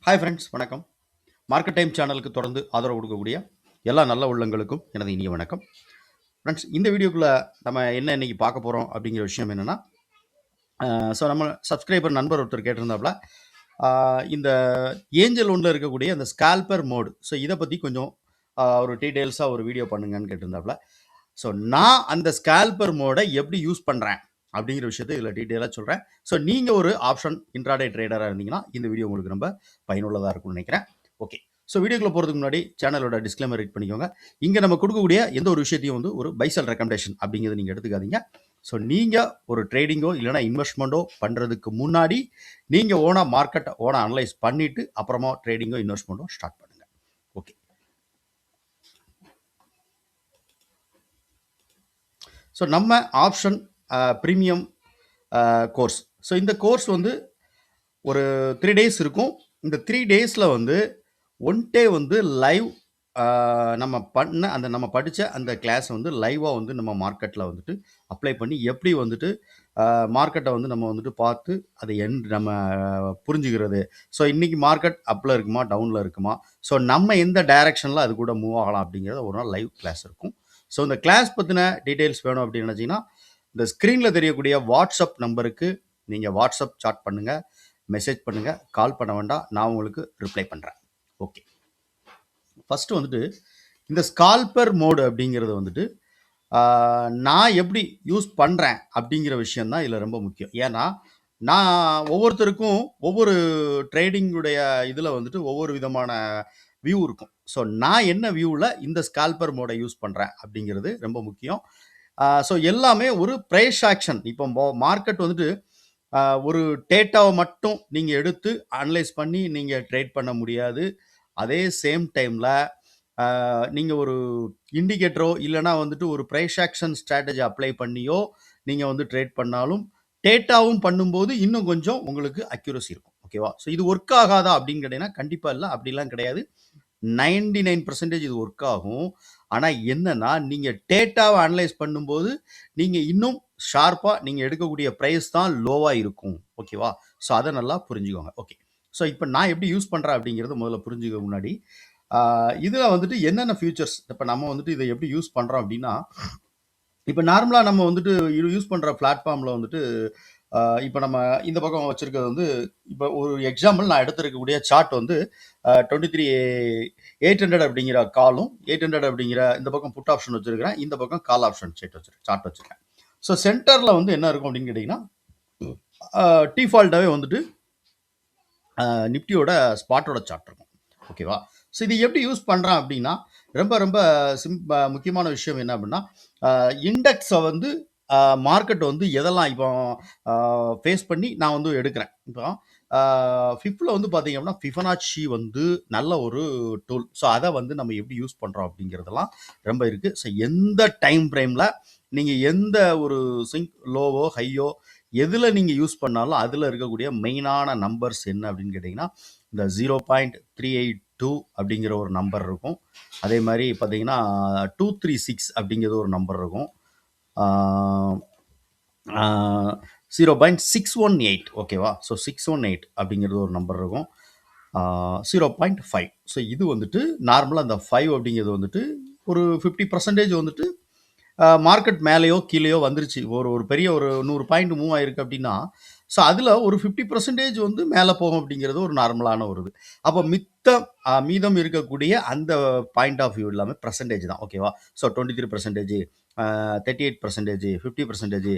Hi friends, வணக்கம். Market time சேனலுக்கு தொடர்ந்து ஆதரவு கொடுக்கக்கூடிய எல்லா நல்ல உள்ளங்களுக்கும் எனது இனிய வணக்கம். ஃப்ரெண்ட்ஸ், இந்த வீடியோக்குள்ள நம்ம என்ன இன்னைக்கு பார்க்க போறோம் அப்படிங்கிற விஷயம் என்னன்னா, நம்ம சப்ஸ்கிரைபர் நண்பர் ஒருத்தர் கேட்டிருந்தாப்புல, இந்த ஏஞ்சல் ஒன்ல இருக்கக்கூடிய அந்த ஸ்கால்பர் மோடு. ஸோ இதை பத்தி கொஞ்சம் ஒரு டீடைல்ஸா ஒரு வீடியோ பண்ணுங்கன்னு கேட்டிருந்தாப்புல. ஸோ நான் அந்த ஸ்கால்பர் மோடை எப்படி யூஸ் பண்றேன் அப்படிங்கிற விஷயத்தை இதில் டீட்டெயிலாக சொல்கிறேன். ஸோ நீங்கள் ஒரு ஆப்ஷன் இன்ட்ராடே ட்ரேடராக இருந்தீங்கன்னா இந்த வீடியோ உங்களுக்கு ரொம்ப பயனுள்ளதாக இருக்கும்னு நினைக்கிறேன். ஓகே, ஸோ வீடியோக்குள்ள போகிறதுக்கு முன்னாடி சேனலோட டிஸ்க்ளைமர் ரீட் பண்ணிக்கோங்க. இங்கே நம்ம கொடுக்கக்கூடிய எந்த ஒரு விஷயத்தையும் வந்து ஒரு பைசல் ரெக்கமெண்டேஷன் அப்படிங்கிறத நீங்கள் எடுத்துக்காதீங்க. ஸோ நீங்கள் ஒரு ட்ரேடிங்கோ இல்லைனா இன்வெஸ்ட்மெண்ட்டோ பண்ணுறதுக்கு முன்னாடி நீங்கள் மார்க்கெட்டை அனலைஸ் பண்ணிவிட்டு அப்புறமா ட்ரேடிங்கோ இன்வெஸ்ட்மெண்ட்டோ ஸ்டார்ட் பண்ணுங்கள். ஓகே, ஸோ நம்ம ஆப்ஷன் ப்ரீமியம் கோர்ஸ். ஸோ இந்த கோர்ஸ் வந்து ஒரு 3 டேஸ் இருக்கும். இந்த 3 டேஸில் வந்து ஒன் டே வந்து லைவ் நம்ம படித்த அந்த கிளாஸ் வந்து லைவாக வந்து நம்ம மார்க்கெட்டில் வந்துட்டு அப்ளை பண்ணி எப்படி வந்துட்டு மார்க்கெட்டை வந்து நம்ம வந்துட்டு பார்த்து அதை நம்ம புரிஞ்சுக்கிறது. ஸோ இன்றைக்கி மார்க்கெட் அப்பில் இருக்குமா டவுனில் இருக்குமா, ஸோ நம்ம எந்த டைரக்ஷனில் அது கூட மூவ் ஆகலாம் அப்படிங்கிறத ஒரு நாள் லைவ் கிளாஸ் இருக்கும். ஸோ இந்த கிளாஸ் பற்றின டீட்டெயில்ஸ் வேணும் அப்படின்னு நினச்சிங்கன்னா இந்த ஸ்க்ரீனில் தெரியக்கூடிய வாட்ஸ்அப் நம்பருக்கு நீங்கள் வாட்ஸ்அப் சாட் பண்ணுங்கள், மெசேஜ் பண்ணுங்கள், கால் பண்ண வேண்டாம், நான் உங்களுக்கு ரிப்ளை பண்ணுறேன். ஓகே, ஃபஸ்ட்டு வந்துட்டு இந்த ஸ்கால்பர் மோடு அப்படிங்கிறது வந்துட்டு நான் எப்படி யூஸ் பண்ணுறேன் அப்படிங்கிற விஷயந்தான் இதில் ரொம்ப முக்கியம். ஏன்னா நான் ஒவ்வொருத்தருக்கும் ஒவ்வொரு ட்ரேடிங்குடைய இதில் வந்துட்டு ஒவ்வொரு விதமான வியூ இருக்கும். ஸோ நான் என்ன வியூவில் இந்த ஸ்கால்பர் மோடை யூஸ் பண்ணுறேன் அப்படிங்கிறது ரொம்ப முக்கியம். ஸோ எல்லாமே ஒரு ப்ரைஸ் ஆக்ஷன். இப்போ மார்க்கெட் வந்துட்டு ஒரு டேட்டாவை மட்டும் நீங்கள் எடுத்து அனலைஸ் பண்ணி நீங்கள் ட்ரேட் பண்ண முடியாது. அதே சேம் டைமில் நீங்கள் ஒரு இண்டிகேட்டரோ இல்லைனா வந்துட்டு ஒரு ப்ரைஸ் ஆக்ஷன் ஸ்ட்ராட்டஜி அப்ளை பண்ணியோ நீங்கள் வந்து ட்ரேட் பண்ணாலும் டேட்டாவும் பண்ணும்போது இன்னும் கொஞ்சம் உங்களுக்கு அக்யூரசி இருக்கும். ஓகேவா? ஸோ இது ஒர்க் ஆகாதா அப்படின்னு கேட்டீங்கன்னா கண்டிப்பாக இல்லை, அப்படிலாம் கிடையாது. 99% இது ஒர்க் ஆகும். ஆனால் என்னன்னா நீங்கள் டேட்டாவை அனலைஸ் பண்ணும்போது நீங்கள் இன்னும் ஷார்ப்பாக நீங்கள் எடுக்கக்கூடிய ப்ரைஸ் தான் லோவாக இருக்கும். ஓகேவா? ஸோ அதை நல்லா புரிஞ்சுக்கோங்க. ஓகே, ஸோ இப்போ நான் எப்படி யூஸ் பண்ணுறேன் அப்படிங்கிறத முதல்ல புரிஞ்சுக்க முன்னாடி இதில் வந்துட்டு என்னென்ன ஃபியூச்சர்ஸ் இப்போ நம்ம வந்துட்டு இதை எப்படி யூஸ் பண்ணுறோம் அப்படின்னா, இப்போ நார்மலாக நம்ம வந்துட்டு யூஸ் பண்ணுற பிளாட்ஃபார்மில் வந்துட்டு இப்போ நம்ம இந்த பக்கம் வச்சுருக்கிறது வந்து இப்போ ஒரு எக்ஸாம்பிள் நான் எடுத்துருக்கக்கூடிய சார்ட் வந்து 23,800 அப்படிங்கிற காலும் 800 அப்படிங்கிற இந்த பக்கம் புட் ஆப்ஷன் வச்சுருக்கிறேன், இந்த பக்கம் கால் ஆப்ஷன் சார்ட் வச்சுருக்கேன். ஸோ சென்டரில் வந்து என்ன இருக்கும் அப்படின்னு கேட்டிங்கன்னா டிஃபால்ட்டாகவே வந்துட்டு நிப்டியோட ஸ்பாட்டோட சார்ட் இருக்கும். ஓகேவா? ஸோ இது எப்படி யூஸ் பண்ணுறேன் அப்படின்னா ரொம்ப ரொம்ப முக்கியமான விஷயம் என்ன அப்படின்னா இண்டெக்ஸை வந்து மார்க்கெட் வந்து எதெல்லாம் இப்போ ஃபேஸ் பண்ணி நான் வந்து எடுக்கிறேன். இப்போ ஃபிஃப்டில் வந்து பார்த்தீங்க அப்படின்னா ஃபிபனாச்சி வந்து நல்ல ஒரு டூல். ஸோ அதை வந்து நம்ம எப்படி யூஸ் பண்ணுறோம் அப்படிங்கிறதெல்லாம் ரொம்ப இருக்குது. ஸோ எந்த டைம் ஃப்ரேமில் நீங்கள் எந்த ஒரு சிங்க் லோவோ ஹையோ எதில் நீங்கள் யூஸ் பண்ணாலும் அதில் இருக்கக்கூடிய மெயினான நம்பர்ஸ் என்ன அப்படின்னு கேட்டிங்கன்னா இந்த 0.382 அப்படிங்கிற ஒரு நம்பர் இருக்கும். அதே மாதிரி பார்த்தீங்கன்னா 236 அப்படிங்கிறது ஒரு நம்பர் இருக்கும். 0.618 ஓகேவா? ஸோ 618 அப்படிங்கிறது ஒரு நம்பர் இருக்கும். 0.5. ஸோ இது வந்துட்டு நார்மலாக அந்த 5 அப்படிங்கிறது வந்துட்டு ஒரு 50% வந்துட்டு மார்க்கெட் மேலேயோ கீழேயோ வந்துருச்சு. ஒரு பெரிய ஒரு 100 பாயிண்ட் மூவ் ஆயிருக்கு அப்படின்னா ஸோ அதில் ஒரு 50% வந்து மேலே போகும் அப்படிங்கிறது ஒரு நார்மலான ஒரு இது. அப்போ மீதம் இருக்கக்கூடிய அந்த பாயிண்ட் ஆஃப் வியூ எல்லாமே பர்சன்டேஜ் தான். ஓகேவா? ஸோ 23%, 38%, 50%,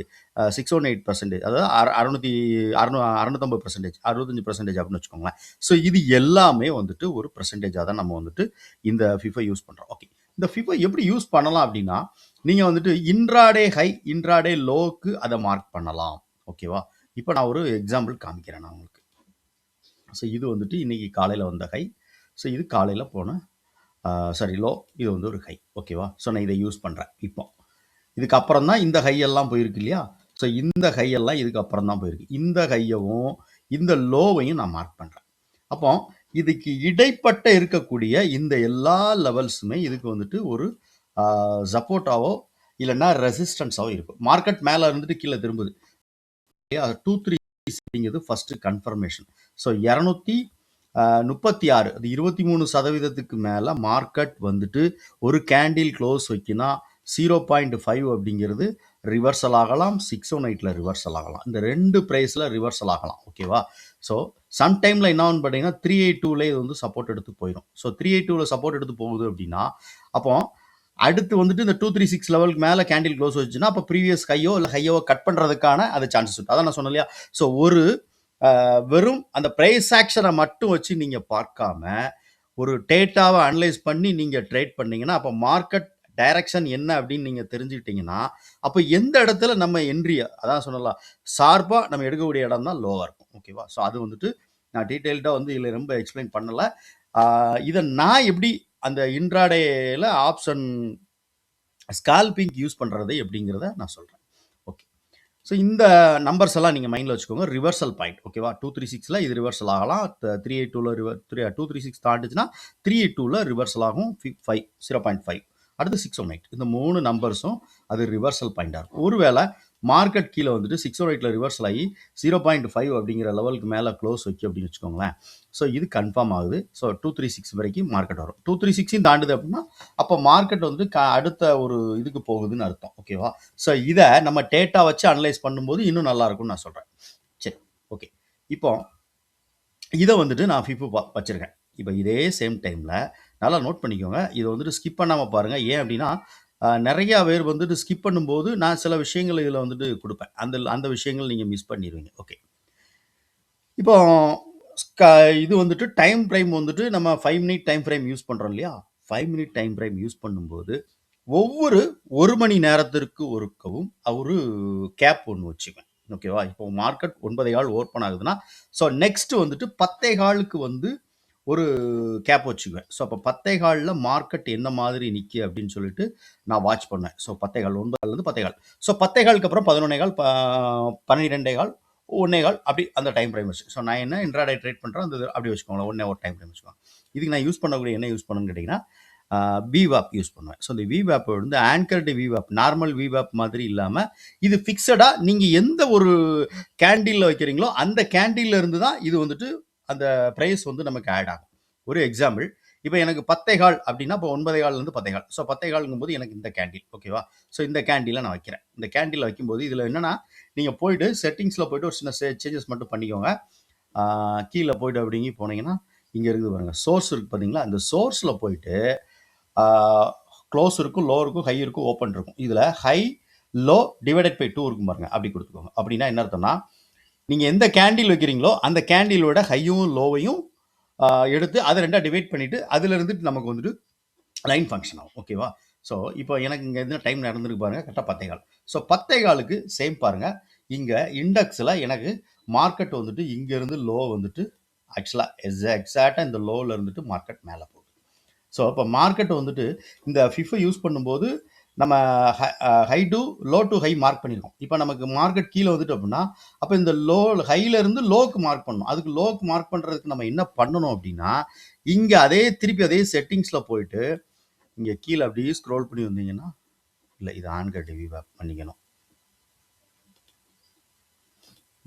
618%, அதாவது 650%, 65% அப்படின்னு வச்சுக்கோங்களேன். ஸோ இது எல்லாமே வந்துட்டு ஒரு பர்சன்டேஜாக தான் நம்ம வந்துட்டு இந்த ஃபிஃபை யூஸ் பண்ணுறோம். ஓகே, இந்த ஃபிஃபை எப்படி யூஸ் பண்ணலாம் அப்படின்னா நீங்கள் வந்துட்டு இன்ட்ராடே ஹை இன்ட்ராடே லோவுக்கு அதை மார்க் பண்ணலாம். ஓகேவா? இப்போ நான் ஒரு எக்ஸாம்பிள் காமிக்கிறேன் நான் உங்களுக்கு. ஸோ இது வந்துட்டு இன்னைக்கு காலையில் வந்த ஹை. ஸோ இது காலையில் போன லோ. இது வந்து ஒரு ஹை. ஓகேவா? ஸோ நான் இதை யூஸ் பண்ணுறேன். இப்போ இதுக்கப்புறம் தான் இந்த ஹையெல்லாம் போயிருக்கு இல்லையா? ஸோ இந்த ஹையெல்லாம் இதுக்கப்புறம் தான் போயிருக்கு. இந்த ஹையவும் இந்த லோவையும் நான் மார்க் பண்ணுறேன். அப்போ இதுக்கு இடைப்பட்ட இருக்கக்கூடிய இந்த எல்லா லெவல்ஸுமே இதுக்கு வந்துட்டு ஒரு சப்போர்ட்டாவோ இல்லைன்னா ரெசிஸ்டன்ஸாவோ இருக்கும். மார்க்கெட் மேலே இருந்துட்டு கீழே திரும்புது. 236 ஃபர்ஸ்ட் கன்ஃபர்மேஷன். ஸோ 236 36 அது 23% மேலே மார்க்கெட் வந்துட்டு ஒரு கேண்டில் க்ளோஸ் வைக்கினா 0.5 அப்படிங்கிறது ரிவர்சல் ஆகலாம், 618ல ரிவர்சல் ஆகலாம். இந்த ரெண்டு ப்ரைஸில் ரிவர்சல் ஆகலாம். ஓகேவா? ஸோ சம்டைமில் என்ன ஆகுன்னு பார்த்தீங்கன்னா 382ல இது வந்து சப்போர்ட் எடுத்து போயிடும். ஸோ 382ல சப்போர்ட் எடுத்து போகுது அப்படின்னா அப்போ அடுத்து வந்துட்டு இந்த 236 லெவலுக்கு மேலே கேண்டில் க்ளோஸ் வச்சுன்னா அப்போ ப்ரீவியஸ் ஹையோ இல்லை ஹையோ கட் பண்ணுறதுக்கான அது சான்சஸ் இருக்குது. அதான் நான் சொன்னேன் இல்லையா? ஸோ ஒரு வெறும் அந்த ப்ரைஸ் ஆக்ஷனை மட்டும் வச்சு நீங்கள் பார்க்காம ஒரு டேட்டாவை அனலைஸ் பண்ணி நீங்கள் ட்ரேட் பண்ணீங்கன்னா அப்போ மார்க்கெட் டைரக்ஷன் என்ன அப்படின்னு நீங்கள் தெரிஞ்சுக்கிட்டீங்கன்னா அப்போ எந்த இடத்துல நம்ம என்ட்ரியை அதான் சொல்லலாம் ஷார்ப்பாக நம்ம எடுக்கக்கூடிய இடம் தான் லோவாக இருக்கும். ஓகேவா? ஸோ அது வந்துட்டு நான் டீட்டெயில்டாக வந்து இதில் ரொம்ப எக்ஸ்பிளைன் பண்ணலை. இதை நான் எப்படி அந்த இன்ட்ராடேல ஆப்ஷன் ஸ்கால்பிங் யூஸ் பண்ணுறது எப்படிங்கிறத நான் சொல்கிறேன். ஓகே, ஸோ இந்த நம்பர்ஸ் எல்லாம் நீங்கள் மைண்டில் வச்சுக்கோங்க. ரிவர்சல் பாயிண்ட் ஓகேவா? 236ல இது ரிவர்சல் ஆகலாம், 382ல 236 தாண்டுச்சுன்னா 382ல ரிவர்சல் ஆகும் 5 0.5 அடுத்து 618 இந்த 3 நம்பர்ஸும் அது ரிவர்சல் பாயிண்டாக இருக்கும். ஒருவேளை மார்க்கெட் கீழே வந்துட்டு 618ல ரிவர்சல் ஆகி 0.5 அப்படிங்கிற லெவலுக்கு மேலே க்ளோஸ் வைக்கும் அப்படின்னு வச்சுக்கோங்களேன். ஸோ இது கன்ஃபார்ம் ஆகுது. ஸோ 236 வரைக்கும் மார்க்கெட் வரும். 236 தாண்டுது அப்படின்னா அப்போ மார்க்கெட் வந்து அடுத்த ஒரு இதுக்கு போகுதுன்னு அர்த்தம். ஓகேவா? ஸோ இதை நம்ம டேட்டா வச்சு அனலைஸ் பண்ணும்போது இன்னும் நல்லா இருக்கும்னு நான் சொல்கிறேன். சரி, ஓகே. இப்போ இதை வந்துட்டு நான் ஃபிஃபு வச்சுருக்கேன். இப்போ இதே சேம் டைமில் நல்லா நோட் பண்ணிக்கோங்க. இதை வந்துட்டு ஸ்கிப் பண்ணாமல் பாருங்கள். ஏன் அப்படின்னா நிறையா பேர் வந்துட்டு ஸ்கிப் பண்ணும்போது நான் சில விஷயங்கள் இதில் வந்துட்டு கொடுப்பேன். அந்த விஷயங்கள் நீங்கள் மிஸ் பண்ணிடுவீங்க. ஓகே, இப்போ இது வந்துட்டு டைம் ஃப்ரேம் வந்துட்டு நம்ம 5 மினிட் டைம் ஃப்ரேம் யூஸ் பண்ணுறோம் இல்லையா? 5 மினிட் டைம் ஃப்ரேம் யூஸ் பண்ணும்போது ஒவ்வொரு 1 மணி நேரத்திற்கு ஒருக்கவும் ஒரு கேப் ஒன்று வச்சுக்குவேன். ஓகேவா? இப்போ மார்க்கெட் 9.15 ஓப்பன் ஆகுதுன்னா ஸோ நெக்ஸ்ட் வந்துட்டு 10.15க்கு வந்து ஒரு கேப் வச்சுக்குவேன். ஸோ அப்போ 10.15ல் மார்க்கெட் என்ன மாதிரி நிற்கி அப்படின்னு சொல்லிட்டு நான் வாட்ச் பண்ணேன். ஸோ 10.15 9லேருந்து 10.15 ஸோ 10.15க்கு அப்புறம் 11.15 12.15 1.15 அப்படி அந்த டைம் ஃப்ரேம் வச்சு. ஸோ நான் என்ன இன்ட்ராடே ட்ரேட் பண்ணுறேன் அந்த அப்படி வச்சுக்கோங்களேன். 1 ஹவர் டைம் ஃப்ரேம் வச்சுக்கோங்க. இதுக்கு நான் யூஸ் பண்ணக்கூடிய என்ன யூஸ் பண்ணுன்னு கேட்டிங்கன்னா விவாப் யூஸ் பண்ணுவேன். ஸோ இந்த விவாப் வந்து ஆங்கர்டு விவாப் நார்மல் விவாப் மாதிரி இல்லாமல் இது ஃபிக்ஸடாக நீங்கள் எந்த ஒரு கேண்டிலில் வைக்கிறீங்களோ அந்த கேண்டில் இருந்து தான் இது வந்துட்டு அந்த ப்ரைஸ் வந்து நமக்கு ஆட் ஆகும். ஒரு எக்ஸாம்பிள், இப்போ எனக்கு 10.15 அப்படின்னா இப்போ 9.15லேருந்து 10.15 ஸோ 10.15ங்கும் போது எனக்கு இந்த கேண்டில் ஓகேவா? ஸோ இந்த கேண்டிலை நான் வைக்கிறேன். இந்த கேண்டில் வைக்கும்போது இதில் என்னென்னா நீங்கள் போயிட்டு செட்டிங்ஸில் போய்ட்டு ஒரு சின்ன சேஞ்சஸ் மட்டும் பண்ணிக்கோங்க. கீழே போய்ட்டு அப்படிங்கி போனீங்கன்னா இங்கே இருக்குது பாருங்கள், சோர்ஸ் இருக்குது பார்த்தீங்களா? அந்த சோர்ஸில் போயிட்டு க்ளோஸ் இருக்கும், லோ இருக்கும், ஹை இருக்கும், ஓப்பன் இருக்கும். இதில் ஹை லோ டிவைடட் பை 2 இருக்கும் பாருங்கள், அப்படி கொடுத்துக்கோங்க. அப்படின்னா என்ன அர்த்தம்னா நீங்கள் எந்த கேண்டில் வைக்கிறீங்களோ அந்த கேண்டிலோட ஹையும் லோவையும் எடுத்து அதை ரெண்டாக டிவைட் பண்ணிவிட்டு அதில் இருந்துட்டு நமக்கு வந்துட்டு லைன் ஃபங்க்ஷன் ஆகும். ஓகேவா? ஸோ இப்போ எனக்கு இங்கே எந்த டைம் நடந்துருக்கு பாருங்கள், கரெக்டாக 10.15. ஸோ 10.15க்கு சேம் பாருங்கள், இங்கே இண்டெக்ஸில் எனக்கு மார்க்கெட் வந்துட்டு இங்கேருந்து லோ வந்துட்டு ஆக்சுவலாக எக்ஸாக்டாக இந்த லோவில் இருந்துட்டு மார்க்கெட் மேலே போகுது. ஸோ இப்போ மார்க்கெட் வந்துட்டு இந்த ஃபிஃபை யூஸ் பண்ணும்போது நம்ம high to low to high mark பண்ணியிருக்கோம். இப்போ நமக்கு மார்க்கெட் கீழே வந்துட்டு அப்படின்னா அப்போ இந்த லோ ஹையிலேருந்து லோக்கு மார்க் பண்ணணும். அதுக்கு லோக்கு மார்க் பண்ணுறதுக்கு நம்ம என்ன பண்ணணும் அப்படின்னா இங்கே திருப்பி அதே செட்டிங்ஸில் போயிட்டு இங்கே கீழே அப்படியே ஸ்க்ரோல் பண்ணி வந்தீங்கன்னா இல்லை இது ஆன்கட் விவாப் பண்ணிக்கணும்.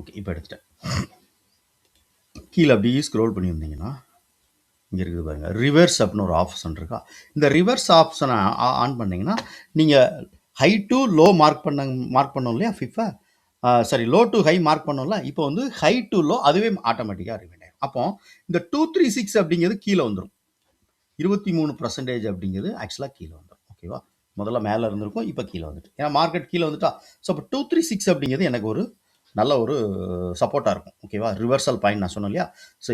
ஓகே, இப்போ எடுத்துட்டேன். கீழே அப்படியே ஸ்க்ரோல் பண்ணி வந்தீங்கன்னா இங்கே இருக்குது பாருங்கள், ரிவர்ஸ் அப்படின்னு ஒரு ஆப்ஷன் இருக்கா? இந்த ரிவர்ஸ் ஆப்ஷனை ஆன் பண்ணிங்கன்னா நீங்கள் ஹை டு லோ மார்க் பண்ணோம் இல்லையா ஃபிஃபை, sorry low to high mark பண்ணோம்ல, இப்போ வந்து ஹை டு லோ அதுவே ஆட்டோமேட்டிக்காக ரிமைண்ட் ஆகும். அப்போ இந்த 236 அப்படிங்கிறது கீழே வந்துடும். 23% அப்படிங்கிறது ஆக்சுவலாக கீழே வந்துடும். ஓகேவா? முதல்ல மேலே இருந்திருக்கும், இப்போ கீழே வந்துட்டு, ஏன்னா மார்க்கெட் கீழே வந்துட்டா. ஸோ இப்போ 236 அப்படிங்கிறது எனக்கு ஒரு நல்ல ஒரு சப்போர்ட்டாக இருக்கும். ஓகேவா? ரிவர்சல் பாயிண்ட் நான் சொன்னேன் இல்லையா? ஸோ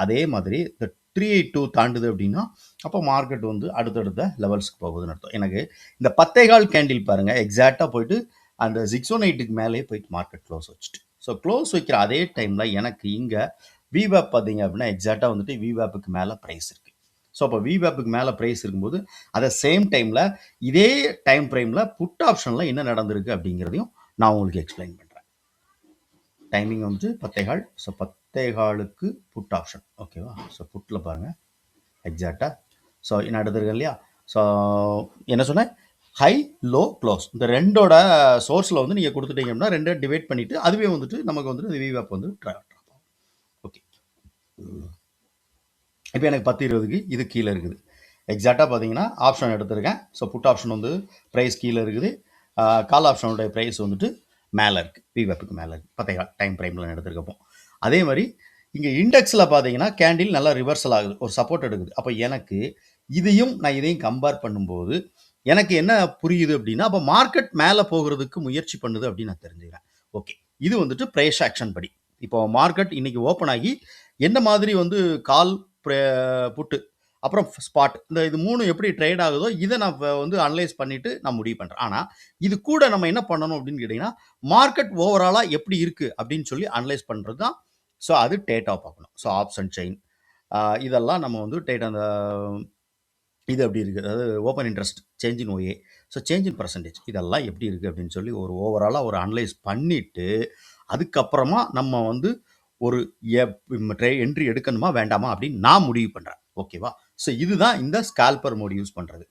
அதே மாதிரி இந்த 382 தாண்டுது அப்படின்னா அப்போ மார்க்கெட் வந்து அடுத்தடுத்த லெவல்ஸ்க்கு போகுதுன்னு அர்த்தம். எனக்கு இந்த 10.15 கேண்டில் பாருங்கள், எக்ஸாக்டாக போயிட்டு அந்த 618க்கு மேலே போயிட்டு மார்க்கெட் க்ளோஸ் வச்சுட்டு, ஸோ க்ளோஸ் வைக்கிற அதே டைமில் எனக்கு இங்கே விவேப் பார்த்தீங்க அப்படின்னா எக்ஸாக்டாக வந்துட்டு விவேப்புக்கு மேலே ப்ரைஸ் இருக்குது. ஸோ அப்போ விவேப்புக்கு மேலே ப்ரைஸ் இருக்கும்போது அதை சேம் டைமில் இதே டைம் ஃப்ரேமில் புட் ஆப்ஷனில் என்ன நடந்திருக்கு அப்படிங்கிறதையும் நான் உங்களுக்கு எக்ஸ்பிளைன் பண்ணுறேன். டைமிங் வந்துட்டு 10.15. ஸோ 10.15க்கு புட் ஆப்ஷன். ஓகேவா? ஸோ புட்டில் பாருங்கள் எக்ஸாக்டாக. ஸோ என்ன எடுத்துருக்கேன் இல்லையா? ஸோ என்ன சொன்னேன், ஹை லோ க்ளோஸ் இந்த ரெண்டோட சோர்ஸில் வந்து நீங்கள் கொடுத்துட்டீங்க அப்படின்னா ரெண்டை டிவைட் பண்ணிவிட்டு அதுவே வந்துட்டு நமக்கு வந்துட்டு விவாப் வந்து ட்ராப் ஆகும். ஓகே, இப்போ எனக்கு 10-20க்கு இது கீழே இருக்குது. எக்ஸாக்டாக பார்த்தீங்கன்னா ஆப்ஷன் எடுத்திருக்கேன். ஸோ புட் ஆப்ஷன் வந்து ப்ரைஸ் கீழே இருக்குது. கால் ஆப்ஷனுடைய ப்ரைஸ் வந்துட்டு மேலே இருக்குது. பிவெப்புக்கு மேலே இருக்குது. 10 டைம் ப்ரைமில் எடுத்திருக்கப்போ அதே மாதிரி இங்கே இண்டெக்ஸில் பார்த்தீங்கன்னா கேண்டில் நல்லா ரிவர்சல் ஆகுது, ஒரு சப்போர்ட் எடுக்குது. அப்போ எனக்கு இதையும் கம்பேர் பண்ணும்போது எனக்கு என்ன புரியுது அப்படின்னா, அப்போ மார்க்கெட் மேலே போகிறதுக்கு முயற்சி பண்ணுது அப்படின்னு நான் தெரிஞ்சுக்கிறேன். ஓகே, இது வந்துட்டு ப்ரைஸ் ஆக்ஷன் படி. இப்போ மார்க்கெட் இன்னைக்கு ஓப்பன் ஆகி என்ன மாதிரி வந்து கால் புட்டு அப்புறம் ஸ்பாட் இது 3 எப்படி ட்ரேட் ஆகுதோ இதை நான் வந்து அனலைஸ் பண்ணிட்டு நான் முடிவு பண்ணுறேன். ஆனால் இது கூட நம்ம என்ன பண்ணணும் அப்படின்னு கேட்டிங்கன்னா, மார்க்கெட் ஓவராலாக எப்படி இருக்குது அப்படின்னு சொல்லி அனலைஸ் பண்ணுறது தான். ஸோ அது டேட்டா பார்க்கணும். ஸோ ஆப்ஷன் செயின் இதெல்லாம் நம்ம வந்து டேட்டா அந்த இது எப்படி இருக்குது, அதாவது open interest, change in OA, so change in percentage இதெல்லாம் எப்படி இருக்குது அப்படின்னு சொல்லி ஒரு ஓவராலாக ஒரு அனலைஸ் பண்ணிவிட்டு அதுக்கப்புறமா நம்ம வந்து ஒரு என்ட்ரி எடுக்கணுமா வேண்டாமா அப்படின்னு நான் முடிவு பண்ணுறேன். ஓகேவா? ஸோ இதுதான் இந்த ஸ்கால்பர் மோடு யூஸ் பண்ணுறது.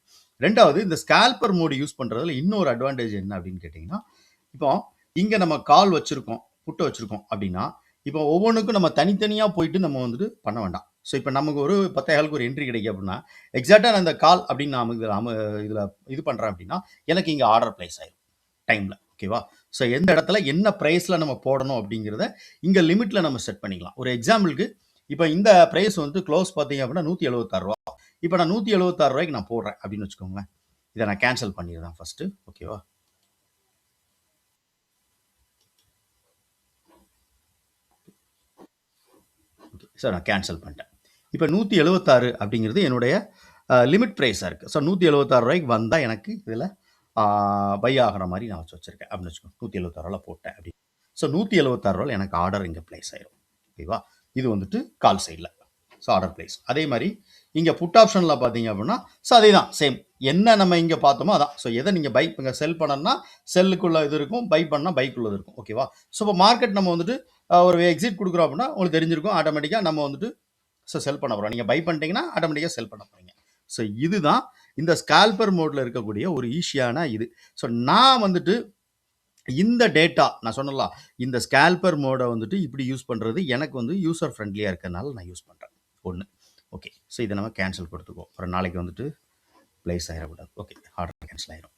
ரெண்டாவது, இந்த ஸ்கால்பர் மோடு யூஸ் பண்ணுறதுல இன்னொரு அட்வான்டேஜ் என்ன அப்படின்னு கேட்டிங்கன்னா, இப்போ இங்கே நம்ம கால் வச்சுருக்கோம், புட்டு வச்சுருக்கோம் அப்படின்னா, இப்போ ஒவ்வொன்றுக்கும் நம்ம தனித்தனியாக போயிட்டு நம்ம வந்துட்டு பண்ண வேண்டாம். ஸோ இப்போ நமக்கு ஒரு 10,000க்கு ஒரு என்ட்ரி கிடைக்கும் அப்படின்னா, எக்ஸாக்டாக நான் இந்த கால் அப்படின்னு நான் இதில் இது பண்ணுறேன் அப்படின்னா, எனக்கு இங்கே ஆர்டர் ப்ளேஸ் ஆயிடும் டைமில். ஓகேவா? ஸோ எந்த இடத்துல என்ன ப்ரைஸில் நம்ம போடணும் அப்படிங்கிறத இங்கே லிமிட்டில் நம்ம செட் பண்ணிக்கலாம். ஒரு எக்ஸாம்பிளுக்கு இப்போ இந்த ப்ரைஸ் வந்து க்ளோஸ் பார்த்தீங்க அப்படின்னா ரூ. 176. இப்போ நான் ரூ. 176 நான் போடுறேன் அப்படின்னு வச்சுக்கோங்களேன். இதை நான் கேன்சல் பண்ணிடுறேன் ஃபஸ்ட்டு. ஓகேவா? ஓகே சார், நான் கேன்சல் பண்ணிட்டேன். இப்போ 176 அப்படிங்கிறது என்னுடைய லிமிட் ப்ரைஸாக இருக்குது. ஸோ ரூ. 176 வந்தால் எனக்கு இதில் பை ஆகிற மாதிரி நான் வச்சுருக்கேன் அப்படின்னு வச்சுக்கோங்க. ரூ. 176 போட்டேன் அப்படின்னு. ஸோ ரூ. 176 எனக்கு ஆர்டர் இங்கே ப்ளேஸ் ஆயிடும். ஓகேவா? இது வந்துட்டு கால் சைடில். So order place. அதே மாதிரி இங்கே புட் ஆப்ஷனில் பார்த்தீங்க அப்படின்னா, ஸோ அதே தான் சேம். என்ன நம்ம இங்கே பார்த்தோமோ அதான். ஸோ எதை நீங்கள் பை இங்கே செல் பண்ணணும்னா செல்லுக்குள்ள இது இருக்கும், பை பண்ணால் பைக்குள்ளது இருக்கும். ஓகேவா? ஸோ இப்போ மார்க்கெட் நம்ம வந்துட்டு ஒரு எக்ஸிட் கொடுக்குறோம் அப்படின்னா உங்களுக்கு தெரிஞ்சிருக்கும், ஆட்டோமேட்டிக்காக நம்ம வந்துட்டு ஸோ செல் பண்ண போகிறோம். நீங்கள் பை பண்ணிட்டீங்கன்னா ஆட்டோமேட்டிக்காக செல் பண்ண போகிறீங்க. ஸோ இதுதான் இந்த ஸ்கால்பர் மோடில் இருக்கக்கூடிய ஒரு ஈஸியான இது. ஸோ நான் வந்துட்டு இந்த டேட்டா நான் சொன்னல, இந்த ஸ்கால்பர் மோடை வந்துட்டு இப்படி யூஸ் பண்ணுறது எனக்கு வந்து யூசர் ஃப்ரெண்ட்லியாக இருக்கிறதுனால நான் யூஸ் பண்ணுறேன். ஒன்று. ஓகே, ஸோ இதை நம்ம கேன்சல் கொடுத்துக்குவோம். அப்புறம் நாளைக்கு வந்துட்டு ப்ளேஸ் ஆகிடக்கூடாது. ஓகே, ஆர்டர் கேன்சல் ஆகிடும்.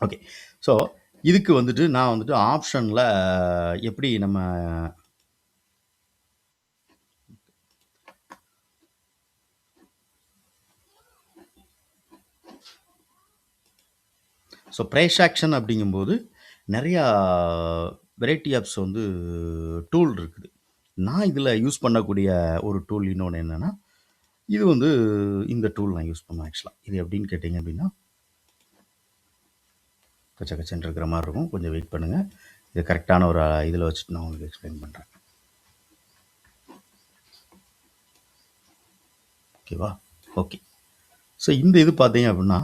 ஓகே, ஸோ இதுக்கு வந்துட்டு நான் வந்துட்டு ஆப்ஷனில் எப்படி நம்ம ஸோ ப்ரைஸ் ஆக்ஷன் அப்படிங்கும்போது நிறையா வெரைட்டி ஆப்ஸ் வந்து டூல் இருக்குது. நான் இதில் யூஸ் பண்ணக்கூடிய ஒரு டூல் இன்னொன்று என்னென்னா, இது வந்து இந்த டூல் நான் யூஸ் பண்ணுவேன் ஆக்சுவலாக. இது எப்படின்னு கேட்டிங்க அப்படின்னா, கச்ச கச்சன்னு இருக்கிற மாதிரி இருக்கும். கொஞ்சம் வெயிட் பண்ணுங்கள். இது கரெக்டான ஒரு இதில் வச்சுட்டு நான் உங்களுக்கு எக்ஸ்பிளைன் பண்ணுறேன். ஓகேவா? ஓகே, ஸோ இந்த இது பார்த்தீங்க அப்படின்னா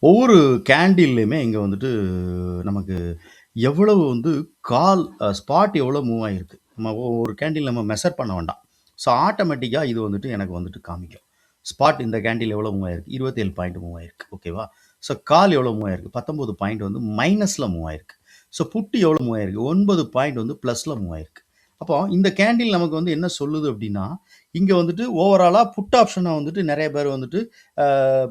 ஒவ்வொரு கேண்டில்லையுமே இங்கே வந்துட்டு நமக்கு எவ்வளவு வந்து கால் ஸ்பாட் எவ்வளோ மூவ் ஆகிருக்கு நம்ம ஒவ்வொரு கேண்டில் நம்ம மெஷர் பண்ண வேண்டாம். ஸோ ஆட்டோமேட்டிக்காக இது வந்துட்டு எனக்கு வந்துட்டு காமிக்கும். ஸ்பாட் இந்த கேண்டில் எவ்வளோ மூவ் ஆயிருக்கு, 27 பாயிண்ட் மூவ் ஆயிருக்கு. ஓகேவா? ஸோ கால் எவ்வளோ மூவ் ஆயிருக்கு, 19 பாயிண்ட் வந்து மைனஸில் மூவ் ஆயிருக்கு. ஸோ புட்டு எவ்வளோ மூவ் ஆயிருக்கு, 9 பாயிண்ட் வந்து ப்ளஸில் மூவ் ஆயிருக்கு. அப்போ இந்த கேண்டில் நமக்கு வந்து என்ன சொல்லுது அப்படின்னா, இங்கே வந்துட்டு ஓவராலாக புட் ஆப்ஷனை வந்துட்டு நிறைய பேர் வந்துட்டு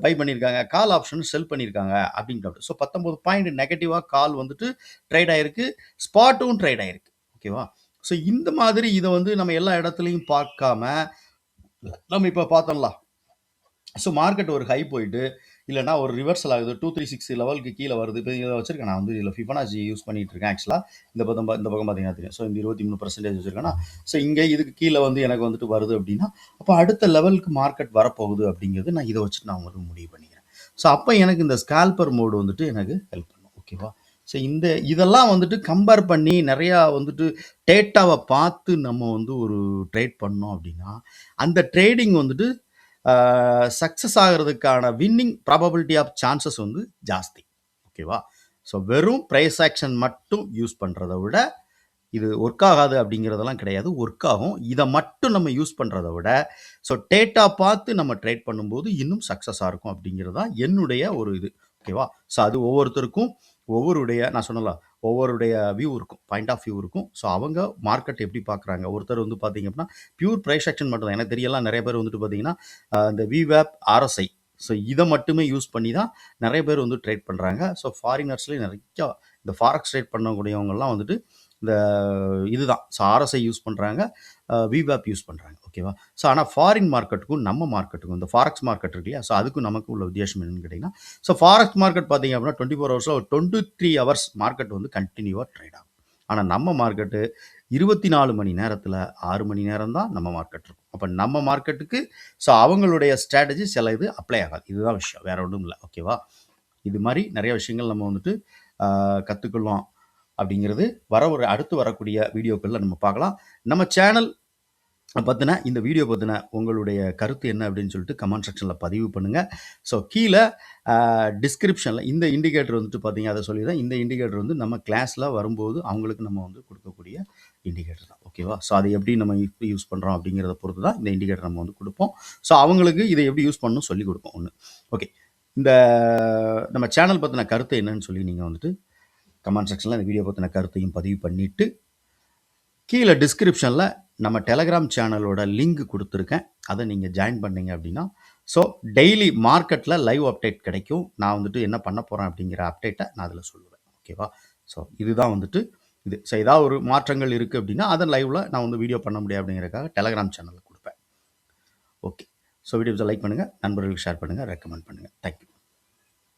பை பண்ணியிருக்காங்க, கால் ஆப்ஷன் செல் பண்ணியிருக்காங்க அப்படின்ட்டு. ஸோ 19 பாயிண்ட் நெகட்டிவாக கால் வந்துட்டு ட்ரேட் ஆகிருக்கு, ஸ்பாட்டும் ட்ரேட் ஆகிருக்கு. ஓகேவா? ஸோ இந்த மாதிரி இதை வந்து நம்ம எல்லா இடத்துலையும் பார்க்காம நம்ம இப்போ பார்த்தோம்ல, ஸோ மார்க்கெட் ஒரு ஹை போயிட்டு இல்லைனா ஒரு ரிவர்சல் ஆகுது, 236 லெவலுக்கு கீழே வருது. இப்போ இதை வச்சிருக்கேன் நான் வந்து இதில் ஃபிபனாச்சி யூஸ் பண்ணிட்டு இருக்கேன் ஆக்சுவலாக. இந்த பக்கம் பார்த்தீங்கன்னா தெரியும். ஸோ இந்த 23% வச்சுருக்கேன்னா, ஸோ இங்கே இதுக்கு கீழே வந்து எனக்கு வந்துட்டு வருது அப்படின்னா, அப்போ அடுத்த லெவலுக்கு மார்க்கெட் வரப்போகுது அப்படிங்கிறது நான் இதை வச்சுட்டு நான் வந்து முடிவு பண்ணிக்கிறேன். ஸோ அப்போ எனக்கு இந்த ஸ்கால்பர் மோடு வந்துட்டு எனக்கு ஹெல்ப் பண்ணும். ஓகேவா? ஸோ இதெல்லாம் வந்துட்டு கம்பேர் பண்ணி நிறையா வந்துட்டு டேட்டாவை பார்த்து நம்ம வந்து ஒரு ட்ரேட் பண்ணோம் அப்படின்னா, அந்த ட்ரேடிங் வந்துட்டு சக்ஸஸ் ஆகிறதுக்கான வின்னிங் ப்ராபபிலிட்டி ஆஃப் சான்சஸ் வந்து ஜாஸ்தி. ஓகேவா? ஸோ வெறும் ப்ரைஸ் ஆக்ஷன் மட்டும் யூஸ் பண்ணுறத விட இது ஒர்க் ஆகாது அப்படிங்கிறதெல்லாம் கிடையாது, ஒர்க் ஆகும். இதை மட்டும் நம்ம யூஸ் பண்ணுறத விட ஸோ டேட்டா பார்த்து நம்ம ட்ரேட் பண்ணும்போது இன்னும் சக்ஸஸாக இருக்கும் அப்படிங்கிறது தான் என்னுடைய ஒரு இது. ஓகேவா? ஸோ அது ஒவ்வொருத்தருக்கும் ஒவ்வொருடைய நான் சொன்னல ஒவ்வொருடைய வியூ இருக்கும். பாயிண்ட் ஆஃப் வியூ இருக்கும். ஸோ அவங்க மார்க்கெட் எப்படி பார்க்குறாங்க? ஒருத்தர் வந்து பார்த்தீங்க அப்படின்னா, பியூர் பிரைஸ் ஆக்ஷன் மட்டும் தான். எனக்கு தெரியலாம் நெறைய பேர் வந்துட்டு பார்த்தீங்கன்னா, இந்த VWAP, RSI ஸோ இத மட்டுமே யூஸ் பண்ணி தான் நெறைய பேர் வந்து ட்ரேட் பண்றாங்க. ஸோ ஃபாரினர்ஸ்லயும் நெறைய இந்த ஃபாரெக்ஸ் ட்ரேட் பண்ணக்கூடியவங்கலாம் வந்துட்டு இந்த இதுதான். ஸோ RSI யூஸ் பண்றாங்க. VWAP யூஸ் பண்றாங்க. ஓகேவா? ஸோ ஆனா ஃபாரின் மார்க்கெட்டுக்கும், நம்ம மார்க்கெட்டுக்கும் இந்த ஃபாரெக்ஸ் மார்க்கெட் இருக்கு இல்லையா? ஸோ அதுக்கும் நமக்கும் உள்ள வித்தியாசம் என்னன்னு கேட்டீங்கன்னா, ஸோ ஃபாரெக்ஸ் மார்க்கெட் பார்த்தீங்க அப்படின்னா 24 ஹவர்ஸ்ல ஒரு 23 ஹவர்ஸ் மார்க்கெட் வந்து கன்டினியூவா ட்ரேட் ஆகும். ஆனா நம்ம மார்க்கெட்டு 24 மணி நேரத்துல 6 மணி நேரம் தான் நம்ம மார்க்கெட் இருக்கும். அப்ப நம்ம மார்க்கெட்டுக்கு ஸோ அவங்களுடைய ஸ்ட்ராட்டஜி சில இது அப்ளை ஆகாது. இதுதான் விஷயம். வேற ஒண்ணும் இல்ல. ஓகேவா? இது மாரி நெறைய விஷயங்கள் நம்ம வந்துட்டு கத்துக்கலாம் அப்படிங்கிறது அடுத்து வரக்கூடிய வீடியோக்கள்ல நம்ம பார்க்கலாம். நம்ம சேனல் பத்தின இந்த வீடியோ பத்தின உங்களுடைய கருத்து என்ன அப்படின்னு சொல்லிட்டு கமெண்ட் செக்ஷன்ல பதிவு பண்ணுங்க. ஸோ கீழ டிஸ்கிரிப்ஷன்ல இந்த இண்டிகேட்டர் வந்துட்டு பார்த்தீங்க அதை சொல்லிடுறேன். இந்த இண்டிகேட்டர் வந்து நம்ம கிளாஸ்ல வரும்போது அவங்களுக்கு நம்ம வந்து கொடுக்கக்கூடிய இண்டிகேட்டர் தான். ஓகேவா? ஸோ அதை எப்படி நம்ம யூஸ் பண்றோம் அப்படிங்கிறத பொறுத்து தான் இந்த இண்டிகேட்டர் நம்ம வந்து கொடுப்போம். ஸோ அவங்களுக்கு இதை எப்படி யூஸ் பண்ணணும் சொல்லி கொடுப்போம் ஒன்று. ஓகே. இந்த நம்ம சேனல் பத்தின கருத்து என்னன்னு சொல்லி நீங்க வந்துட்டு கமெண்ட் செக்ஷன்ல இந்த வீடியோ பத்தின கருத்தையும் பதிவு பண்ணிட்டு கீழே டிஸ்கிரிப்ஷனில் நம்ம டெலகிராம் சேனலோட லிங்க் கொடுத்துருக்கேன். அதை நீங்கள் ஜாயின் பண்ணீங்க அப்படின்னா ஸோ டெய்லி மார்க்கெட்டில் லைவ் அப்டேட் கிடைக்கும். நான் வந்துட்டு என்ன பண்ண போகிறேன் அப்படிங்கிற அப்டேட்டை நான் அதில் சொல்லுவேன். ஓகேவா? ஸோ இதுதான் வந்துட்டு இது. ஸோ ஏதாவது ஒரு மாற்றங்கள் இருக்குது அப்படின்னா அதை லைவில் நான் வந்து வீடியோ பண்ண முடியாது அப்படிங்கிறதுக்காக டெலகிராம் சேனலில் கொடுப்பேன். ஓகே. ஸோ வீடியோஸை லைக் பண்ணுங்கள், நண்பர்களுக்கு ஷேர் பண்ணுங்கள், ரெக்கமெண்ட் பண்ணுங்கள். தேங்க்யூ.